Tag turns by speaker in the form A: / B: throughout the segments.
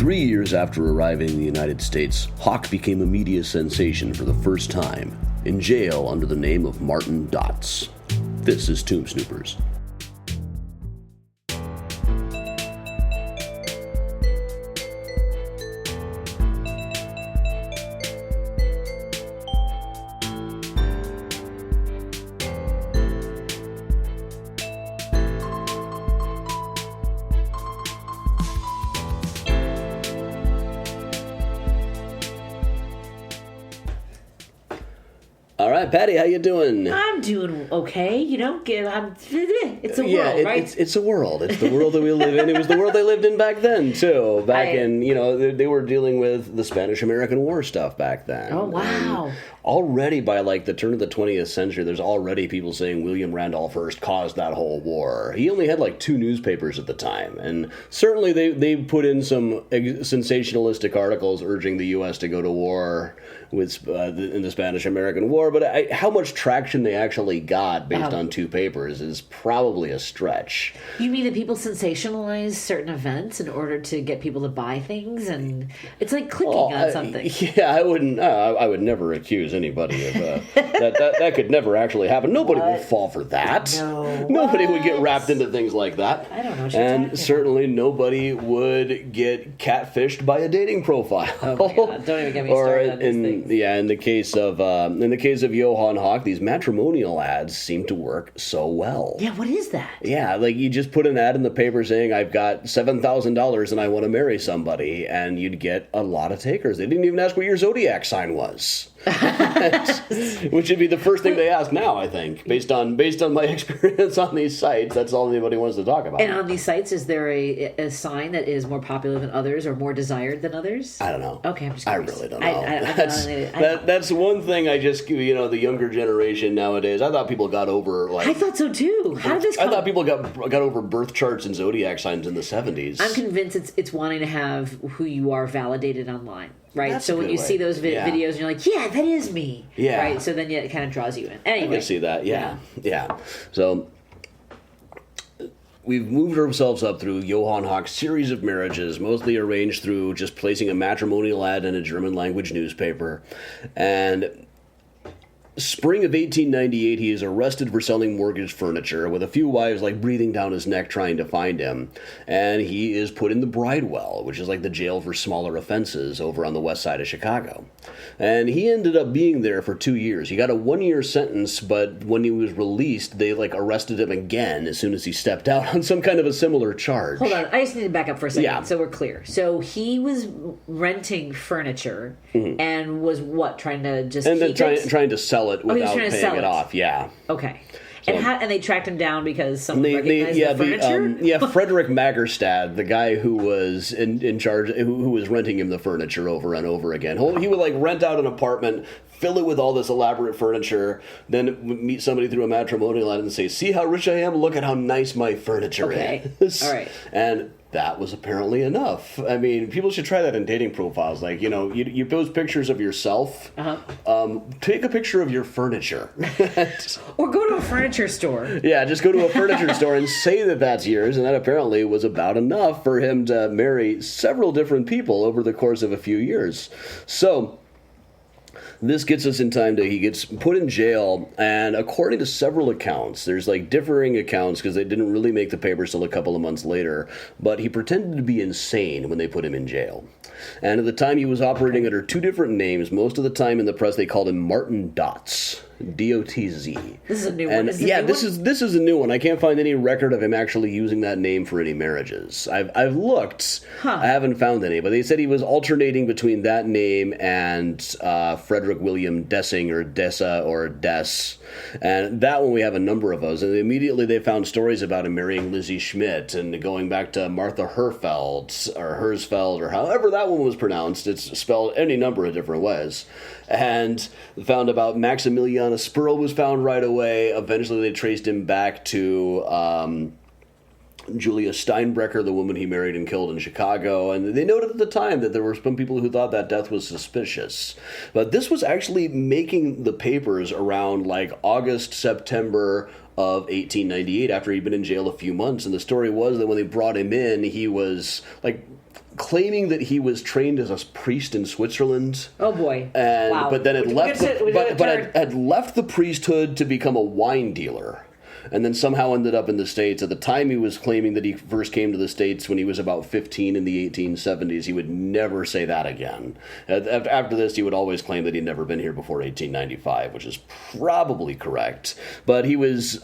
A: 3 years after arriving in the United States, Hoch became a media sensation for the first time, in jail under the name of Martin Dots. This is Tomb Snoopers. All right, Patty, how you doing?
B: I'm doing okay. It's a world, right?
A: It's a world. It's the world that we live in. It was the world they lived in back then, too. They were dealing with the Spanish-American War stuff back then.
B: Oh, wow.
A: And already by, the turn of the 20th century, there's already people saying William Randolph Hearst caused that whole war. He only had, 2 newspapers at the time. And certainly they put in some sensationalistic articles urging the U.S. to go to war in the Spanish-American War, but how much traction they actually got based on 2 papers is probably a stretch.
B: You mean that people sensationalize certain events in order to get people to buy things, and it's like clicking on something?
A: Yeah, I would never accuse anybody of that could never actually happen. Nobody would fall for that.
B: No,
A: nobody would get wrapped into things like that.
B: I don't know what you're talking about.
A: Certainly nobody would get catfished by a dating profile.
B: Oh my God! Don't even get me started on these things.
A: Yeah, in the case of Johann Hoch, these matrimonial ads seem to work so well.
B: Yeah, what is that?
A: Yeah, you just put an ad in the paper saying, I've got $7,000 and I want to marry somebody, and you'd get a lot of takers. They didn't even ask what your zodiac sign was. Which would be the first thing they ask now, I think, based on my experience on these sites. That's all anybody wants to talk about.
B: And on these sites, is there a sign that is more popular than others or more desired than others?
A: I don't know.
B: Okay, I'm just curious.
A: I really don't know. That's one thing I just, the younger generation nowadays, I thought people got over,
B: I thought so too. How did this come?
A: I thought people got over birth charts and zodiac signs in the 70s.
B: I'm convinced it's wanting to have who you are validated online. Right,
A: That's
B: so when you see those videos, and you're like, yeah, that is me.
A: Yeah.
B: Right, so then it kind of draws you in. Anyway.
A: I can see that, yeah. So we've moved ourselves up through Johann Hoch's series of marriages, mostly arranged through just placing a matrimonial ad in a German-language newspaper. And spring of 1898, he is arrested for selling mortgage furniture, with a few wives breathing down his neck trying to find him. And he is put in the Bridewell, which is the jail for smaller offenses over on the west side of Chicago. And he ended up being there for 2 years. He got a 1-year sentence, but when he was released, they arrested him again as soon as he stepped out on some kind of a similar charge.
B: Hold on, I just need to back up for a second so we're clear. So he was renting furniture and was trying to just
A: trying to sell it without paying it off. Yeah.
B: Okay. So, and they tracked him down because someone recognized the furniture?
A: Frederick Magerstad, the guy who was in charge, who was renting him the furniture over and over again. He would rent out an apartment, fill it with all this elaborate furniture, then meet somebody through a matrimonial ad and say, see how rich I am? Look at how nice my furniture is.
B: All right.
A: And that was apparently enough. I mean, people should try that in dating profiles. You post pictures of yourself. Take a picture of your furniture.
B: Or go to a furniture store.
A: Yeah, just go to a furniture store and say that that's yours. And that apparently was about enough for him to marry several different people over the course of a few years. So this gets us in time to he gets put in jail, and according to several accounts, there's differing accounts because they didn't really make the papers till a couple of months later, but he pretended to be insane when they put him in jail. And at the time he was operating under 2 different names. Most of the time in the press they called him Martin Dots. D-O-T-Z.
B: This is a new one.
A: This is a new one. I can't find any record of him actually using that name for any marriages. I've looked. I haven't found any. But they said he was alternating between that name and Frederick William Dessing or Dessa or Dess. And that one we have a number of those. And immediately they found stories about him marrying Lizzie Schmidt and going back to Martha Herfeld or Hersfeld or however that one was pronounced. It's spelled any number of different ways. And found about Maximiliana Spurl was found right away. Eventually they traced him back to Julia Steinbrecher, the woman he married and killed in Chicago. And they noted at the time that there were some people who thought that death was suspicious. But this was actually making the papers around August, September of 1898 after he'd been in jail a few months. And the story was that when they brought him in, he was claiming that he was trained as a priest in Switzerland.
B: Oh boy!
A: And
B: wow.
A: But then had left the priesthood to become a wine dealer. And then somehow ended up in the States. At the time, he was claiming that he first came to the States when he was about 15 in the 1870s. He would never say that again. After this, he would always claim that he'd never been here before 1895, which is probably correct. But he was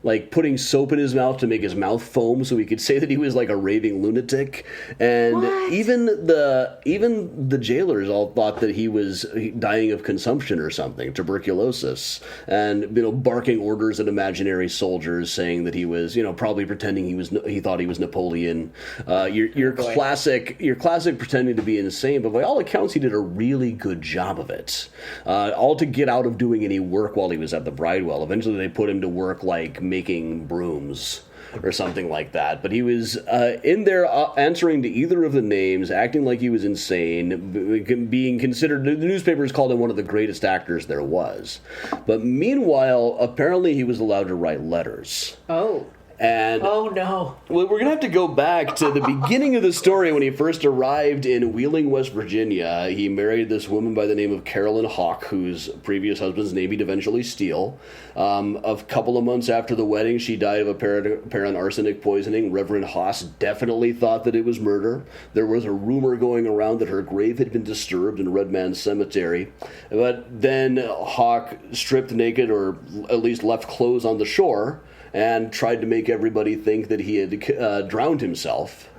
A: like putting soap in his mouth to make his mouth foam, so he could say that he was like a raving lunatic. And even the jailers all thought that he was dying of consumption or something, tuberculosis, and barking orders at imaginary soldiers, saying that he was, probably pretending he thought he was Napoleon. Your classic pretending to be insane, but by all accounts, he did a really good job of it. All to get out of doing any work while he was at the Bridewell. Eventually, they put him to work like making brooms or something like that. But he was in there answering to either of the names, acting like he was insane, being considered, the newspapers called him one of the greatest actors there was. But meanwhile, apparently he was allowed to write letters.
B: Oh.
A: And
B: oh no!
A: Well, we're gonna have to go back to the beginning of the story when he first arrived in Wheeling, West Virginia. He married this woman by the name of Carolyn Hoch, whose previous husband's name he'd eventually steal. A couple of months after the wedding, she died of apparent arsenic poisoning. Reverend Haas definitely thought that it was murder. There was a rumor going around that her grave had been disturbed in Red Man Cemetery. But then Hoch stripped naked, or at least left clothes on the shore, and tried to make everybody think that he had drowned himself.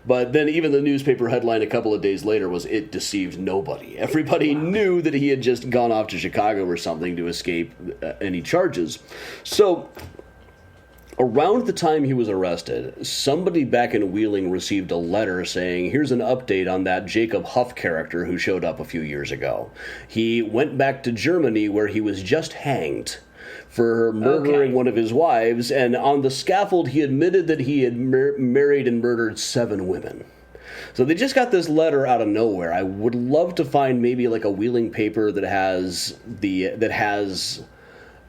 A: But then even the newspaper headline a couple of days later was, "It deceived nobody." Everybody knew that he had just gone off to Chicago or something to escape any charges. So around the time he was arrested, somebody back in Wheeling received a letter saying, here's an update on that Jacob Huff character who showed up a few years ago. He went back to Germany where he was just hanged for murdering one of his wives, and on the scaffold he admitted that he had married and murdered 7 women. So they just got this letter out of nowhere. I would love to find maybe like a Wheeling paper that has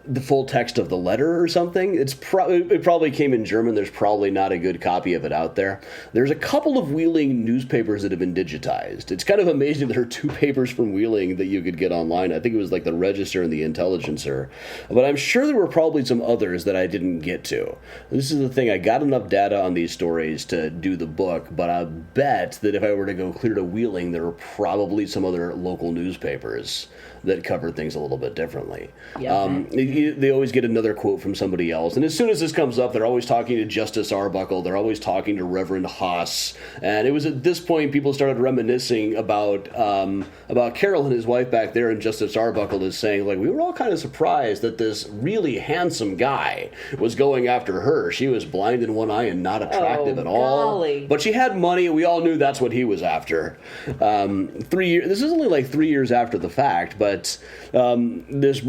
A: the full text of the letter or something. It probably came in German. There's probably not a good copy of it out there. There's a couple of Wheeling newspapers that have been digitized. It's kind of amazing there are 2 papers from Wheeling that you could get online. I think it was like the Register and the Intelligencer. But I'm sure there were probably some others that I didn't get to. This is the thing. I got enough data on these stories to do the book, but I bet that if I were to go clear to Wheeling, there were probably some other local newspapers that covered things a little bit differently. Yeah. They always get another quote from somebody else. And as soon as this comes up, they're always talking to Justice Arbuckle. They're always talking to Reverend Haas. And it was at this point people started reminiscing about Carolyn, his wife back there, and Justice Arbuckle is saying, like, we were all kind of surprised that this really handsome guy was going after her. She was blind in one eye and not attractive at all. Golly. But she had money, and we all knew that's what he was after. 3 years. This is only like 3 years after the fact, but this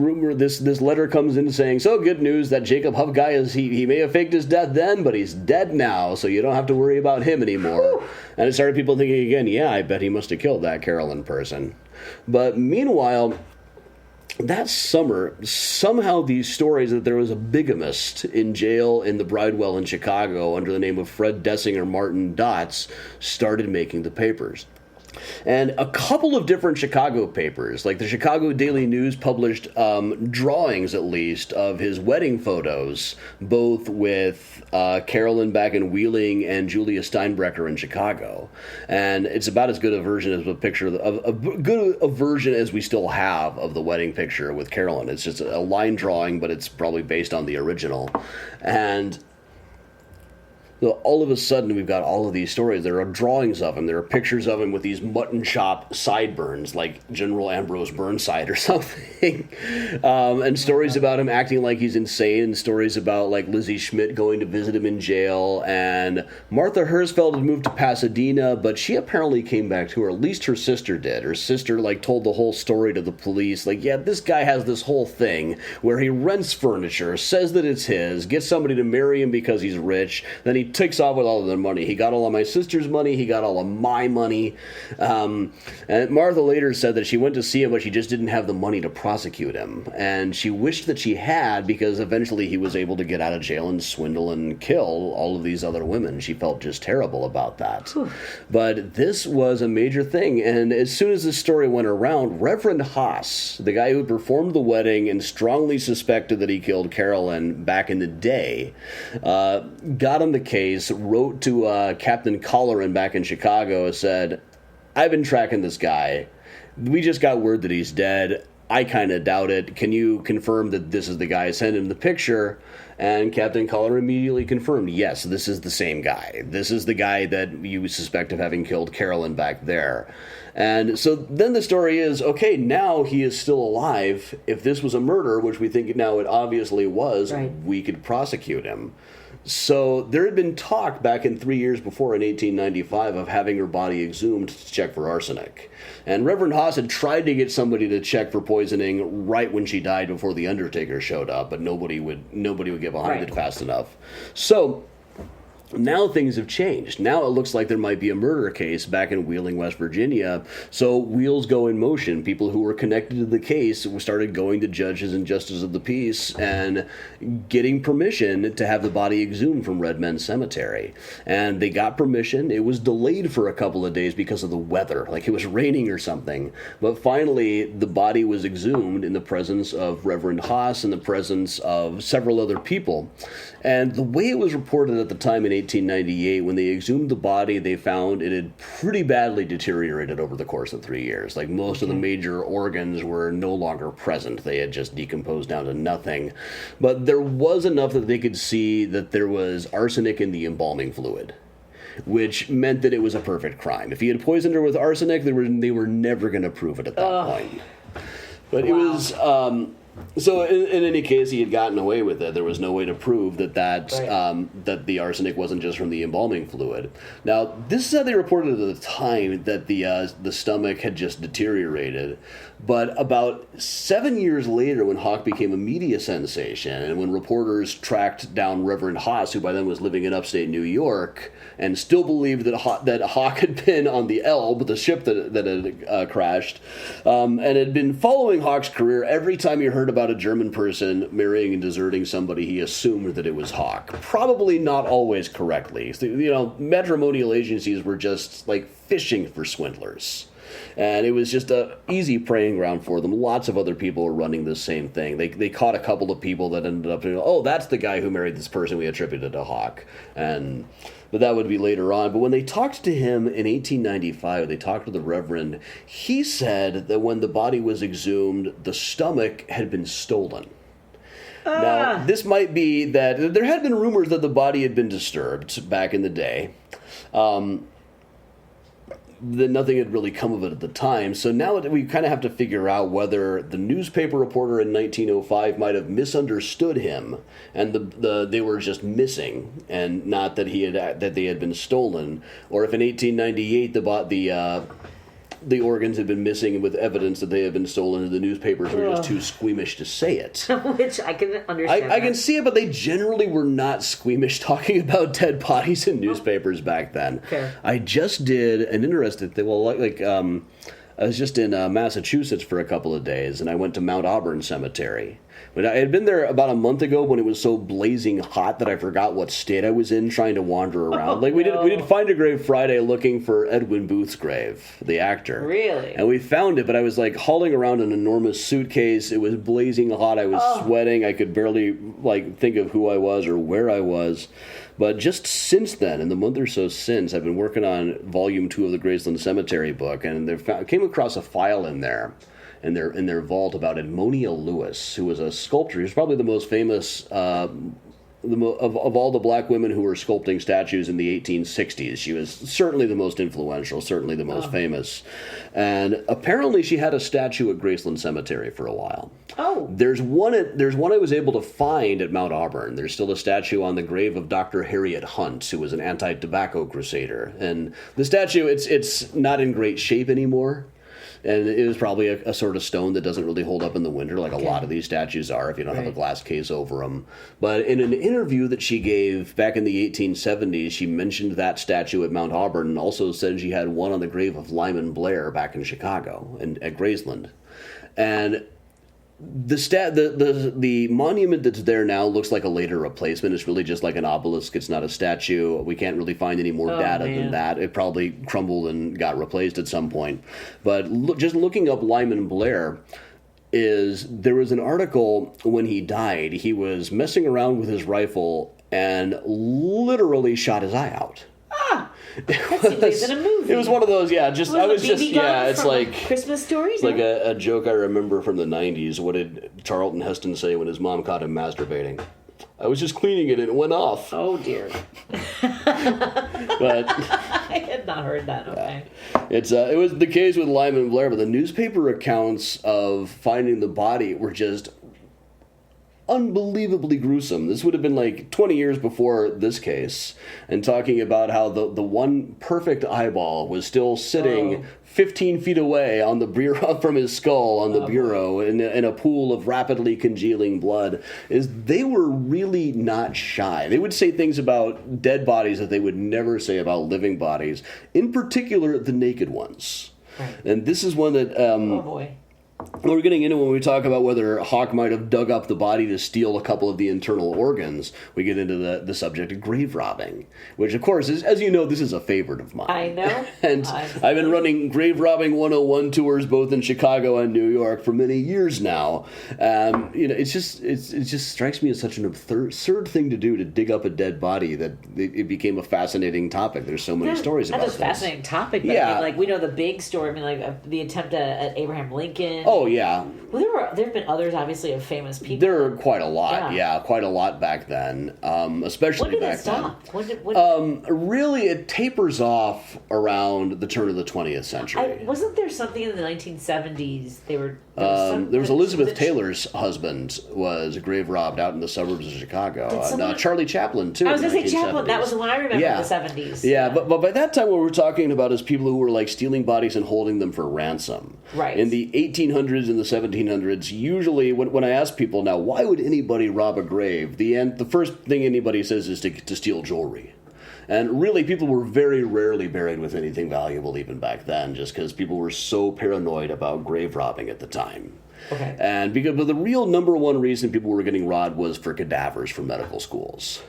A: letter comes in saying, so good news, that Jacob Huff guy he may have faked his death then, but he's dead now, so you don't have to worry about him anymore. Whew. And it started people thinking again, yeah, I bet he must have killed that Carolyn person. But meanwhile, that summer, somehow these stories that there was a bigamist in jail in the Bridewell in Chicago under the name of Fred Dessinger Martin Dots started making the papers. And a couple of different Chicago papers, like the Chicago Daily News, published drawings, at least, of his wedding photos, both with Carolyn back in Wheeling and Julia Steinbrecher in Chicago. And it's about as good a version as a version as we still have of the wedding picture with Carolyn. It's just a line drawing, but it's probably based on the original. And so all of a sudden, we've got all of these stories. There are drawings of him. There are pictures of him with these mutton chop sideburns, like General Ambrose Burnside or something. And stories about him acting like he's insane, and stories about, like, Lizzie Schmidt going to visit him in jail. And Martha Hersfeld had moved to Pasadena, but she apparently came back too, or at least her sister did. Her sister, like, told the whole story to the police. Like, yeah, this guy has this whole thing where he rents furniture, says that it's his, gets somebody to marry him because he's rich, then he takes off with all of their money. He got all of my sister's money. He got all of my money. And Martha later said that she went to see him, but she just didn't have the money to prosecute him. And she wished that she had, because eventually he was able to get out of jail and swindle and kill all of these other women. She felt just terrible about that. Whew. But this was a major thing. And as soon as this story went around, Reverend Haas, the guy who performed the wedding and strongly suspected that he killed Carolyn back in the day, got on the case, wrote to Captain Colleran back in Chicago, said, I've been tracking this guy. We just got word that he's dead. I kind of doubt it. Can you confirm that this is the guy? Send him the picture. And Captain Colleran immediately confirmed, yes, this is the same guy. This is the guy that you suspect of having killed Carolyn back there. And so then the story is, okay, now he is still alive. If this was a murder, which we think now it obviously was, right, we could prosecute him. So there had been talk back in 3 years before, in 1895, of having her body exhumed to check for arsenic. And Reverend Haas had tried to get somebody to check for poisoning right when she died before the undertaker showed up, but nobody would get behind it fast enough. So now things have changed. Now it looks like there might be a murder case back in Wheeling, West Virginia. So wheels go in motion. People who were connected to the case started going to judges and justices of the peace and getting permission to have the body exhumed from Red Men Cemetery. And they got permission. It was delayed for a couple of days because of the weather, like it was raining or something. But finally, the body was exhumed in the presence of Reverend Haas and the presence of several other people. And the way it was reported at the time in 1898, when they exhumed the body, they found it had pretty badly deteriorated over the course of 3 years. Like most of the major organs were no longer present. They had just decomposed down to nothing. But there was enough that they could see that there was arsenic in the embalming fluid, which meant that it was a perfect crime. If he had poisoned her with arsenic, they were never going to prove it at that point. But it was... So in any case, he had gotten away with it. There was no way to prove that that the arsenic wasn't just from the embalming fluid. Now, this is how they reported at the time, that the stomach had just deteriorated. But about 7 years later, when Hoch became a media sensation, and when reporters tracked down Reverend Haas, who by then was living in upstate New York, and still believed that Hoch had been on the Elbe, the ship that had crashed, and had been following Hoch's career, every time he heard about a German person marrying and deserting somebody, he assumed that it was Hoch. Probably not always correctly. So, matrimonial agencies were just like fishing for swindlers. And it was just a easy preying ground for them. Lots of other people were running the same thing. They caught a couple of people that ended up, that's the guy who married this person we attributed to Hoch. But that would be later on. But when they talked to him in 1895, they talked to the Reverend, he said that when the body was exhumed, the stomach had been stolen. Now, this might be that there had been rumors that the body had been disturbed back in the day. That nothing had really come of it at the time. So now we kind of have to figure out whether the newspaper reporter in 1905 might have misunderstood him, and they were just missing, and not that they had been stolen, or if in 1898 the organs had been missing with evidence that they had been stolen, and the newspapers were just too squeamish to say it.
B: Which I can understand.
A: I can see it, but they generally were not squeamish talking about dead bodies in newspapers back then.
B: Fair.
A: I just did an interesting thing. Well, I was just in Massachusetts for a couple of days, and I went to Mount Auburn Cemetery. But I had been there about a month ago when it was so blazing hot that I forgot what state I was in, trying to wander around. We did Find a Grave Friday looking for Edwin Booth's grave, the actor.
B: Really?
A: And we found it, but I was hauling around an enormous suitcase. It was blazing hot. I was sweating. I could barely think of who I was or where I was. But just since then, in the month or so since, I've been working on Volume 2 of the Graceland Cemetery book, and came across a file in there, in their vault, about Edmonia Lewis, who was a sculptor. He was probably the most famous of all the black women who were sculpting statues in the 1860s. She was certainly the most influential, certainly the most famous. And apparently she had a statue at Graceland Cemetery for a while.
B: Oh.
A: There's one I was able to find at Mount Auburn. There's still a statue on the grave of Dr. Harriet Hunt, who was an anti-tobacco crusader. And the statue, it's not in great shape anymore. And it was probably a sort of stone that doesn't really hold up in the winter, like a lot of these statues are if you don't have a glass case over them. But in an interview that she gave back in the 1870s, she mentioned that statue at Mount Auburn and also said she had one on the grave of Lyman Blair back in Chicago and at Graceland. And the monument that's there now looks like a later replacement. It's really just like an obelisk. It's not a statue. We can't really find any more data than that. It probably crumbled and got replaced at some point. But just looking up Lyman Blair, there was an article when he died. He was messing around with his rifle and literally shot his eye out.
B: That's in a movie.
A: It was one of those, it's like
B: Christmas Stories.
A: It's like a joke I remember from the 90s. What did Charlton Heston say when his mom caught him masturbating? I was just cleaning it and it went off.
B: Oh dear.
A: But
B: I had not heard that. Okay.
A: It was the case with Lyman Blair, but the newspaper accounts of finding the body were just unbelievably gruesome. This would have been like 20 years before this case, and talking about how the one perfect eyeball was still sitting 15 feet away on the bureau from his skull on the bureau in a pool of rapidly congealing blood. They were really not shy. They would say things about dead bodies that they would never say about living bodies, in particular the naked ones. Right. And this is one that
B: oh boy.
A: We're getting into when we talk about whether Hoch might have dug up the body to steal a couple of the internal organs. We get into the subject of grave robbing, which, of course, is, as you know, this is a favorite of mine.
B: I know.
A: And I've been running grave robbing 101 tours both in Chicago and New York for many years now. It just strikes me as such an absurd thing to do, to dig up a dead body, that it became a fasciinating topic. There's so many stories about this.
B: That's a fascinating topic. But I mean, we know the big story. I mean, the attempt at Abraham Lincoln.
A: Oh, yeah.
B: Well, there have been others, obviously, of famous people.
A: There are quite a lot, quite a lot back then, especially back then.
B: When did it stop?
A: Really, it tapers off around the turn of the 20th century.
B: Wasn't there something in the 1970s? There
A: was Elizabeth Taylor's husband was grave robbed out in the suburbs of Chicago. Charlie Chaplin, too.
B: I was going to say Chaplin. That was the one I remember in the 70s.
A: Yeah, but by that time, what we're talking about is people who were like stealing bodies and holding them for ransom.
B: Right.
A: In the 1800s and the 1700s, usually when I ask people now, why would anybody rob a grave? The first thing anybody says is to steal jewelry. And really, people were very rarely buried with anything valuable even back then, just because people were so paranoid about grave robbing at the time.
B: Okay.
A: But the real number one reason people were getting robbed was for cadavers for medical schools.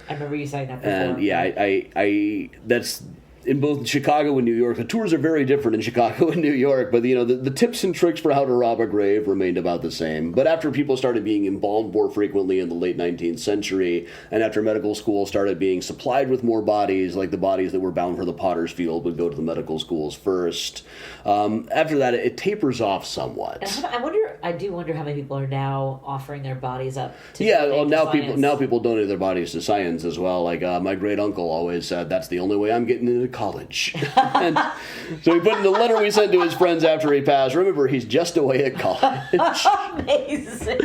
B: I remember you saying that before.
A: And I that's in both Chicago and New York. The tours are very different in Chicago and New York, but the tips and tricks for how to rob a grave remained about the same. But after people started being embalmed more frequently in the late 19th century, and after medical school started being supplied with more bodies, like the bodies that were bound for the potter's field would go to the medical schools first. After that, it tapers off somewhat.
B: And I do wonder how many people are now offering their bodies up to
A: now people donate their bodies to science as well. Like my great uncle always said, that's the only way I'm getting into college. And so he put in the letter we sent to his friends after he passed, remember, he's just away at college.
B: Amazing.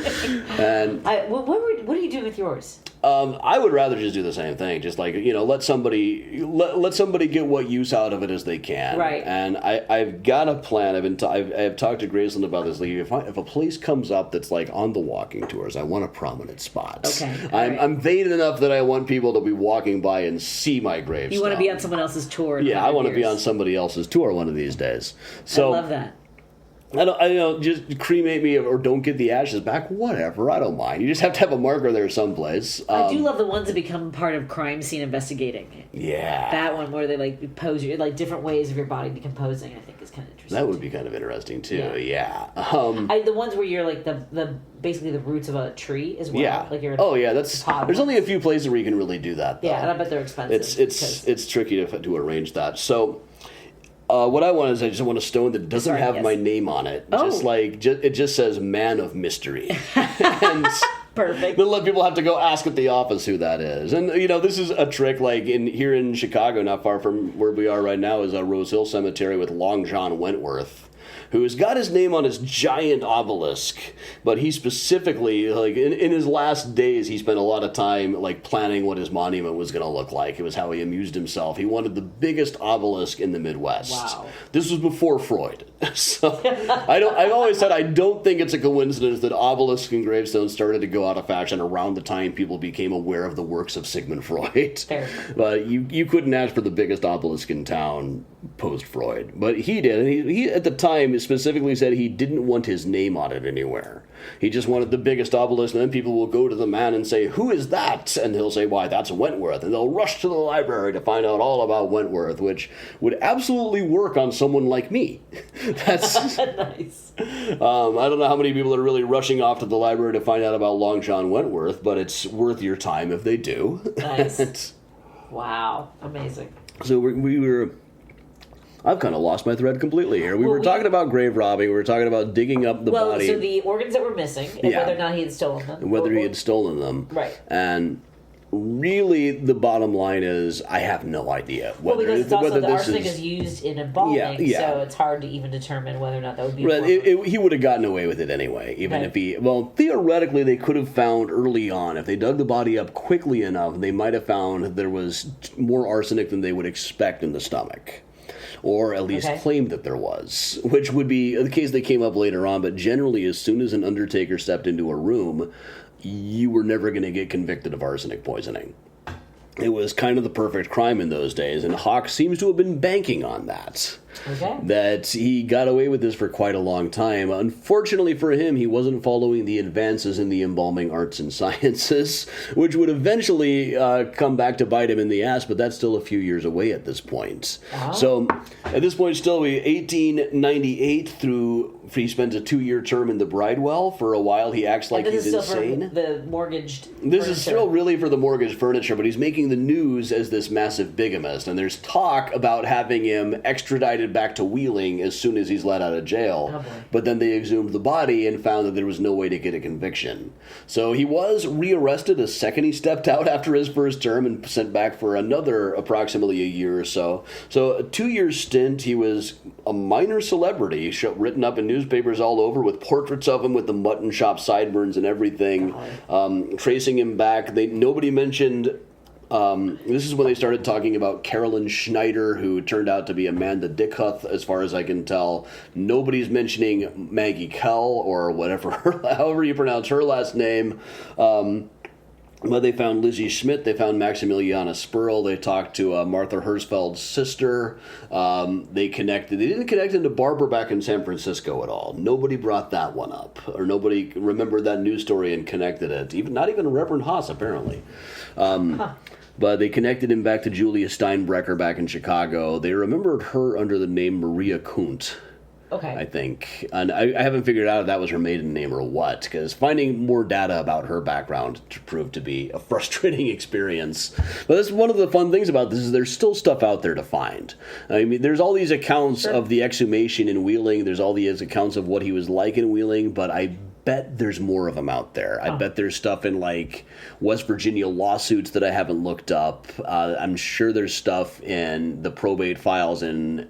A: And
B: what are you doing with yours?
A: I would rather just do the same thing. Just like, let somebody get what use out of it as they can.
B: Right.
A: And I've got a plan. I've talked to Graceland about this. Like, if a place comes up that's like on the walking tours, I want a prominent spot.
B: Okay.
A: I'm vain enough that I want people to be walking by and see my gravestone.
B: You want to be on someone else's tour.
A: Yeah, I want to be on somebody else's tour one of these days. So
B: I love that.
A: I don't just cremate me or don't get the ashes back. Whatever, I don't mind. You just have to have a marker there someplace.
B: I do love the ones that become part of crime scene investigating.
A: Yeah,
B: that one where they pose different ways of your body decomposing. I think is kind of interesting.
A: That would be kind of interesting too. Yeah.
B: The ones where you're like the basically the roots of a tree as well.
A: Yeah.
B: Like you're
A: there's only a few places where you can really do that. Though.
B: Yeah, and I bet they're expensive.
A: It's tricky to arrange that. So. What I want is I just want a stone that doesn't have my name on it. Oh. It just says Man of Mystery. And
B: perfect.
A: Then let people have to go ask at the office who that is. And this is a trick like here in Chicago, not far from where we are right now, is a Rose Hill Cemetery with Long John Wentworth. who's got his name on his giant obelisk, but he specifically, like, in his last days, he spent a lot of time, like, planning what his monument was going to look like. It was how he amused himself. He wanted the biggest obelisk in the Midwest.
B: Wow.
A: This was before Freud. So I've always said I don't think it's a coincidence that obelisks and gravestones started to go out of fashion around the time people became aware of the works of Sigmund Freud.
B: Fair.
A: But you couldn't ask for the biggest obelisk in town post-Freud. But he did. And he at the time specifically said he didn't want his name on it anywhere. He just wanted the biggest obelisk, and then people will go to the man and say, "Who is that?" And he'll say, "Why, that's Wentworth." And they'll rush to the library to find out all about Wentworth, which would absolutely work on someone like me. That's
B: nice.
A: I don't know how many people are really rushing off to the library to find out about Long John Wentworth, but it's worth your time if they do.
B: Nice. Wow. Amazing.
A: So we were... I've kind of lost my thread completely here. We were talking about grave robbing. We were talking about digging up the body.
B: So the organs that were missing, and whether or not he had stolen them.
A: Whether he had stolen them.
B: Right.
A: And really, the bottom line is, I have no idea.
B: Because it's also the arsenic is used in embalming, so it's hard to even determine whether or not that would be.
A: Right. He would have gotten away with it anyway, even if he. Well, theoretically, they could have found early on, if they dug the body up quickly enough, they might have found there was more arsenic than they would expect in the stomach. Or at least claimed that there was, which would be the case that came up later on. But generally, as soon as an undertaker stepped into a room, you were never going to get convicted of arsenic poisoning. It was kind of the perfect crime in those days, and Hoch seems to have been banking on that. Okay. That he got away with this for quite a long time. Unfortunately for him, he wasn't following the advances in the embalming arts and sciences, which would eventually come back to bite him in the ass, but that's still a few years away at this point. So at this point, still, 1898 through... He spent a 2-year term in the Bridewell. For a while, he acts like he's insane.
B: This is still for the mortgaged
A: This is still really for the mortgaged furniture, but he's making the news as this massive bigamist. And there's talk about having him extradited back to Wheeling as soon as he's let out of jail. But then they exhumed the body and found that there was no way to get a conviction. So he was rearrested a second he stepped out after his first term and sent back for another approximately a year or so. So a 2-year stint, he was a minor celebrity, written up in newspapers all over with portraits of him with the mutton chop sideburns and everything, tracing him back. Nobody mentioned... this is when they started talking about Carolyn Schneider, who turned out to be Amanda Dickhuth, as far as I can tell. Nobody's mentioning Maggie Kell, or whatever, however you pronounce her last name. But they found Lizzie Schmidt, they found Maximiliana Spurl, they talked to Martha Hersfeld's sister, they didn't connect into Barbara back in San Francisco at all. Nobody brought that one up, or nobody remembered that news story and connected it, not even Reverend Haas, apparently. But they connected him back to Julia Steinbrecher back in Chicago. They remembered her under the name Maria Kunt. Okay. I think. And I haven't figured out if that was her maiden name or what, because finding more data about her background proved to be a frustrating experience. But that's one of the fun things about this is there's still stuff out there to find. I mean, there's all these accounts of the exhumation in Wheeling. There's all these accounts of what he was like in Wheeling, but I bet there's more of them out there. I bet there's stuff in, like, West Virginia lawsuits that I haven't looked up. I'm sure there's stuff in the probate files in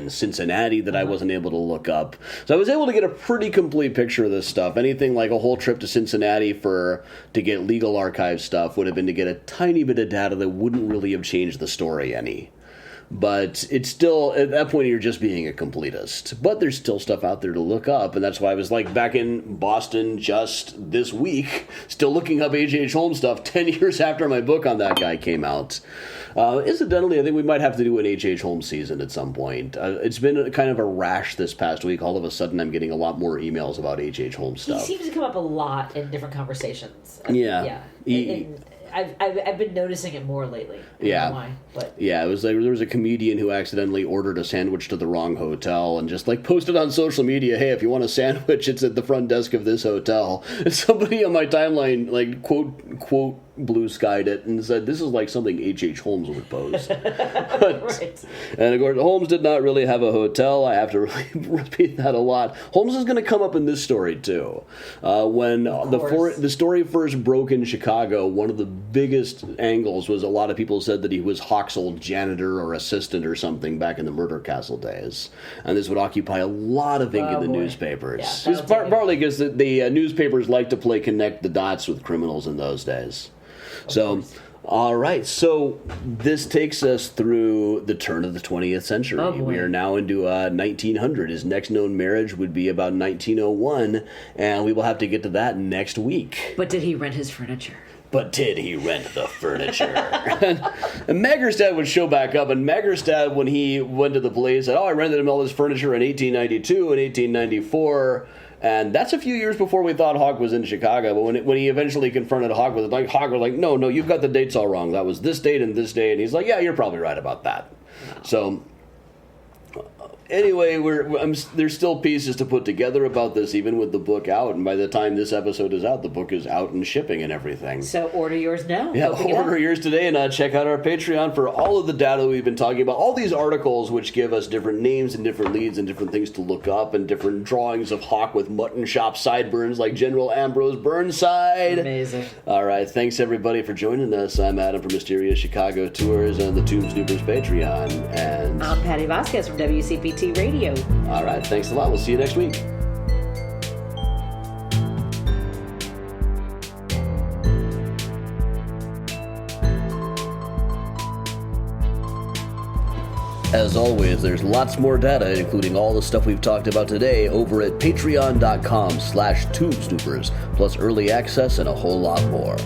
A: Cincinnati that I wasn't able to look up. So I was able to get a pretty complete picture of this stuff. Anything like a whole trip to Cincinnati to get legal archive stuff would have been to get a tiny bit of data that wouldn't really have changed the story any. But it's still, at that point, you're just being a completist. But there's still stuff out there to look up, and that's why I was, like, back in Boston just this week, still looking up H.H. Holmes stuff 10 years after my book on that guy came out. Incidentally, I think we might have to do an H.H. Holmes season at some point. It's been kind of a rash this past week. All of a sudden, I'm getting a lot more emails about H.H. Holmes stuff.
B: He seems to come up a lot in different conversations.
A: Yeah.
B: I've been noticing it more lately. I don't know why, but
A: it was like there was a comedian who accidentally ordered a sandwich to the wrong hotel and just like posted on social media, "Hey, if you want a sandwich, it's at the front desk of this hotel." And somebody on my timeline like quote blue-skied it and said, this is like something H.H. Holmes would pose.
B: Right.
A: And of course, Holmes did not really have a hotel. I have to really repeat that a lot. Holmes is going to come up in this story, too. When the story first broke in Chicago, one of the biggest angles was a lot of people said that he was Hawk's old janitor or assistant or something back in the Murder Castle days. And this would occupy a lot of ink in the newspapers. Yeah, it's partly because the newspapers like to play connect the dots with criminals in those days. All right, so this takes us through the turn of the 20th century.
B: Oh,
A: we are now into 1900. His next known marriage would be about 1901, and we will have to get to that next week.
B: But did he rent his furniture?
A: But did he rent the furniture? and Magerstad would show back up, and Magerstad, when he went to the police, said, I rented him all this furniture in 1892 and 1894. And that's a few years before we thought Hoch was in Chicago. But when he eventually confronted Hoch with it, Hoch was like, no, you've got the dates all wrong. That was this date and this day. And he's like, yeah, you're probably right about that. Wow. So anyway, there's still pieces to put together about this, even with the book out. And by the time this episode is out, the book is out and shipping and everything.
B: So order yours now.
A: Yeah, order yours today, and check out our Patreon for all of the data we've been talking about. All these articles which give us different names and different leads and different things to look up and different drawings of Hoch with mutton chop sideburns like General Ambrose Burnside.
B: Amazing.
A: All right, thanks everybody for joining us. I'm Adam from Mysterious Chicago Tours and the Tomb Snoopers Patreon. And
B: I'm Patty Vasquez from WCPT Radio.
A: All right, thanks a lot. We'll see you next week. As always, there's lots more data, including all the stuff we've talked about today, over at patreon.com/tombsnoopers, plus early access and a whole lot more.